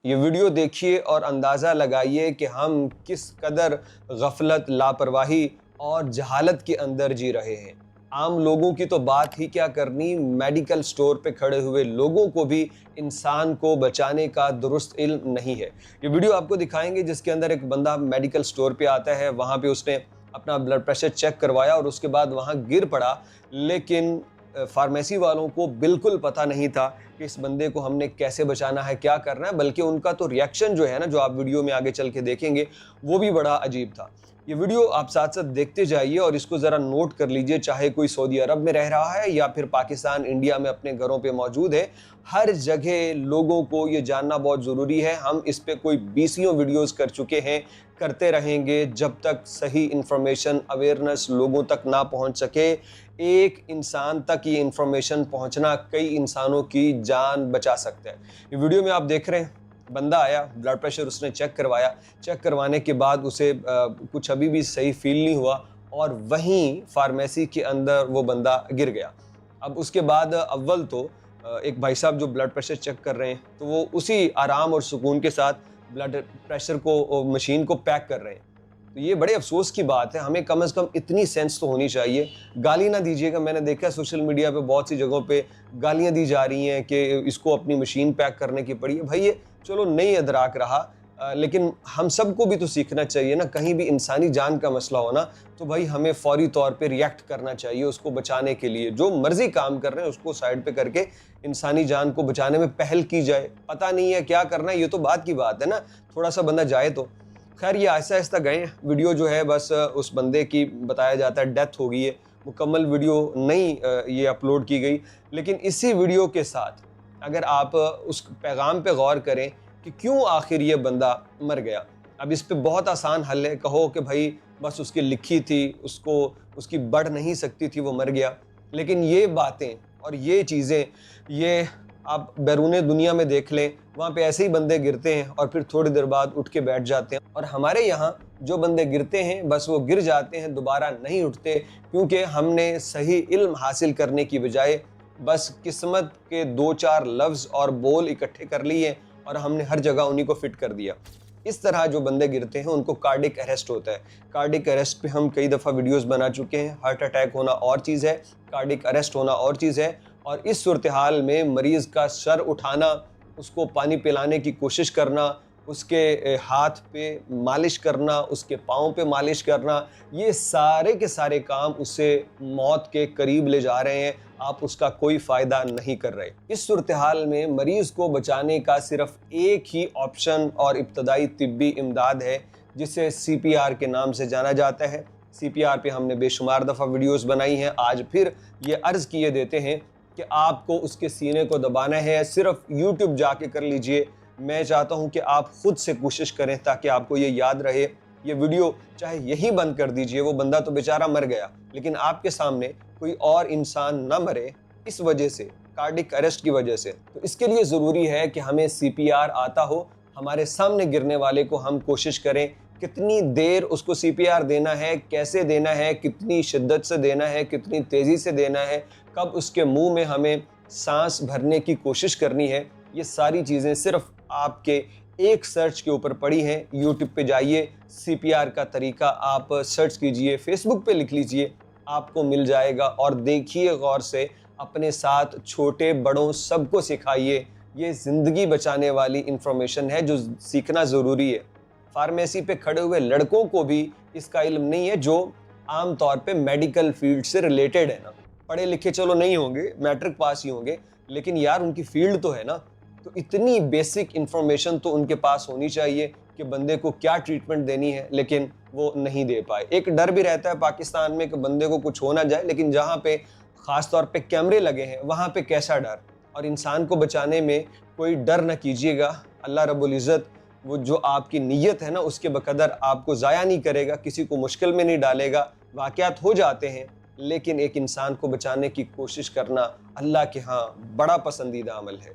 یہ ویڈیو دیکھیے اور اندازہ لگائیے کہ ہم کس قدر غفلت، لاپرواہی اور جہالت کے اندر جی رہے ہیں۔ عام لوگوں کی تو بات ہی کیا کرنی، میڈیکل سٹور پہ کھڑے ہوئے لوگوں کو بھی انسان کو بچانے کا درست علم نہیں ہے۔ یہ ویڈیو آپ کو دکھائیں گے جس کے اندر ایک بندہ میڈیکل سٹور پہ آتا ہے، وہاں پہ اس نے اپنا بلڈ پریشر چیک کروایا اور اس کے بعد وہاں گر پڑا، لیکن فارمیسی والوں کو بالکل پتہ نہیں تھا کہ اس بندے کو ہم نے کیسے بچانا ہے، کیا کرنا ہے، بلکہ ان کا تو ریاکشن جو ہے نا، جو آپ ویڈیو میں آگے چل کے دیکھیں گے، وہ بھی بڑا عجیب تھا۔ یہ ویڈیو آپ ساتھ ساتھ دیکھتے جائیے اور اس کو ذرا نوٹ کر لیجئے، چاہے کوئی سعودی عرب میں رہ رہا ہے یا پھر پاکستان، انڈیا میں اپنے گھروں پہ موجود ہے، ہر جگہ لوگوں کو یہ جاننا بہت ضروری ہے۔ ہم اس پہ کوئی 20 ویڈیوز کر چکے ہیں، کرتے رہیں گے جب تک صحیح انفارمیشن، اویئرنس لوگوں تک نہ پہنچ سکے۔ ایک انسان تک یہ انفارمیشن پہنچنا کئی انسانوں کی جان بچا سکتا ہے۔ یہ ویڈیو میں آپ دیکھ رہے ہیں، بندہ آیا، بلڈ پریشر اس نے چیک کروایا، چیک کروانے کے بعد اسے کچھ ابھی بھی صحیح فیل نہیں ہوا اور وہیں فارمیسی کے اندر وہ بندہ گر گیا۔ اب اس کے بعد اول تو ایک بھائی صاحب جو بلڈ پریشر چیک کر رہے ہیں تو وہ اسی آرام اور سکون کے ساتھ بلڈ پریشر کو، مشین کو پیک کر رہے ہیں۔ تو یہ بڑے افسوس کی بات ہے، ہمیں کم از کم اتنی سینس تو ہونی چاہیے۔ گالی نہ دیجیے گا، میں نے دیکھا سوشل میڈیا پہ بہت سی جگہوں پہ گالیاں دی جا رہی ہیں کہ اس کو اپنی مشین پیک کرنے کی پڑی ہے۔ بھائی یہ چلو نہیں ادراک رہا، لیکن ہم سب کو بھی تو سیکھنا چاہیے نا، کہیں بھی انسانی جان کا مسئلہ ہونا تو بھائی ہمیں فوری طور پہ ریئیکٹ کرنا چاہیے اس کو بچانے کے لیے۔ جو مرضی کام کر رہے ہیں اس کو سائڈ پہ کر کے انسانی جان کو بچانے میں پہل کی جائے۔ پتہ نہیں ہے کیا کرنا ہے، یہ تو بات کی بات ہے نا، تھوڑا سا بندہ جائے تو۔ خیر یہ آہستہ آہستہ گئے، ویڈیو جو ہے بس اس بندے کی بتایا جاتا ہے ڈیتھ ہو گئی ہے، مکمل ویڈیو نہیں یہ اپلوڈ کی گئی، لیکن اسی ویڈیو کے ساتھ اگر آپ اس پیغام پہ غور کریں کہ کیوں آخر یہ بندہ مر گیا۔ اب اس پہ بہت آسان حل ہے، کہو کہ بھائی بس اس کی لکھی تھی، اس کی بڑھ نہیں سکتی تھی، وہ مر گیا۔ لیکن یہ باتیں اور یہ چیزیں، یہ آپ بیرون دنیا میں دیکھ لیں، وہاں پہ ایسے ہی بندے گرتے ہیں اور پھر تھوڑی دیر بعد اٹھ کے بیٹھ جاتے ہیں، اور ہمارے یہاں جو بندے گرتے ہیں بس وہ گر جاتے ہیں، دوبارہ نہیں اٹھتے، کیونکہ ہم نے صحیح علم حاصل کرنے کی بجائے بس قسمت کے 2-4 لفظ اور بول اکٹھے کر لیے اور ہم نے ہر جگہ انہی کو فٹ کر دیا۔ اس طرح جو بندے گرتے ہیں ان کو کارڈک اریسٹ ہوتا ہے۔ کارڈک اریسٹ پہ ہم کئی دفعہ ویڈیوز بنا چکے ہیں۔ ہارٹ اٹیک ہونا اور چیز ہے، کارڈک اریسٹ ہونا اور چیز ہے، اور اس صورتحال میں مریض کا سر اٹھانا، اس کو پانی پلانے کی کوشش کرنا، اس کے ہاتھ پہ مالش کرنا، اس کے پاؤں پہ مالش کرنا، یہ سارے کے سارے کام اسے موت کے قریب لے جا رہے ہیں، آپ اس کا کوئی فائدہ نہیں کر رہے۔ اس صورتحال میں مریض کو بچانے کا صرف ایک ہی آپشن اور ابتدائی طبی امداد ہے، جسے CPR کے نام سے جانا جاتا ہے۔ CPR پہ ہم نے بے شمار دفعہ ویڈیوز بنائی ہیں، آج پھر یہ عرض کیے دیتے ہیں کہ آپ کو اس کے سینے کو دبانا ہے۔ صرف YouTube جا کے کر لیجئے، میں چاہتا ہوں کہ آپ خود سے کوشش کریں تاکہ آپ کو یہ یاد رہے۔ یہ ویڈیو چاہے یہی بند کر دیجئے، وہ بندہ تو بیچارہ مر گیا، لیکن آپ کے سامنے کوئی اور انسان نہ مرے اس وجہ سے، کارڈک اریسٹ کی وجہ سے۔ تو اس کے لیے ضروری ہے کہ ہمیں CPR آتا ہو، ہمارے سامنے گرنے والے کو ہم کوشش کریں کتنی دیر اس کو CPR دینا ہے، کیسے دینا ہے، کتنی شدت سے دینا ہے، کتنی تیزی سے دینا ہے، کب اس کے منہ میں ہمیں سانس بھرنے کی کوشش کرنی ہے۔ یہ ساری چیزیں صرف آپ کے ایک سرچ کے اوپر پڑی ہیں۔ YouTube پہ جائیے، CPR کا طریقہ آپ سرچ کیجئے، فیس بک پہ لکھ لیجئے، آپ کو مل جائے گا، اور دیکھیے غور سے، اپنے ساتھ چھوٹے بڑوں سب کو سکھائیے۔ یہ زندگی بچانے والی انفارمیشن ہے جو سیکھنا ضروری ہے۔ فارمیسی پہ کھڑے ہوئے لڑکوں کو بھی اس کا علم نہیں ہے، جو عام طور پہ میڈیکل فیلڈ سے ریلیٹڈ ہے نا، پڑھے لکھے چلو نہیں ہوں گے، میٹرک پاس ہی ہوں گے، لیکن یار ان کی فیلڈ تو ہے نا، تو اتنی بیسک انفارمیشن تو ان کے پاس ہونی چاہیے کہ بندے کو کیا ٹریٹمنٹ دینی ہے، لیکن وہ نہیں دے پائے۔ ایک ڈر بھی رہتا ہے پاکستان میں کہ بندے کو کچھ ہو نہ جائے، لیکن جہاں پہ خاص طور پہ کیمرے لگے ہیں وہاں پہ کیسا ڈر؟ اور انسان کو بچانے میں کوئی ڈر نہ کیجیے گا۔ اللہ رب العزت وہ جو آپ کی نیت ہے نا، اس کے بقدر آپ کو ضائع نہیں کرے گا، کسی کو مشکل میں نہیں ڈالے گا۔ واقعات ہو جاتے ہیں، لیکن ایک انسان کو بچانے کی کوشش کرنا اللہ کے ہاں بڑا پسندیدہ عمل ہے۔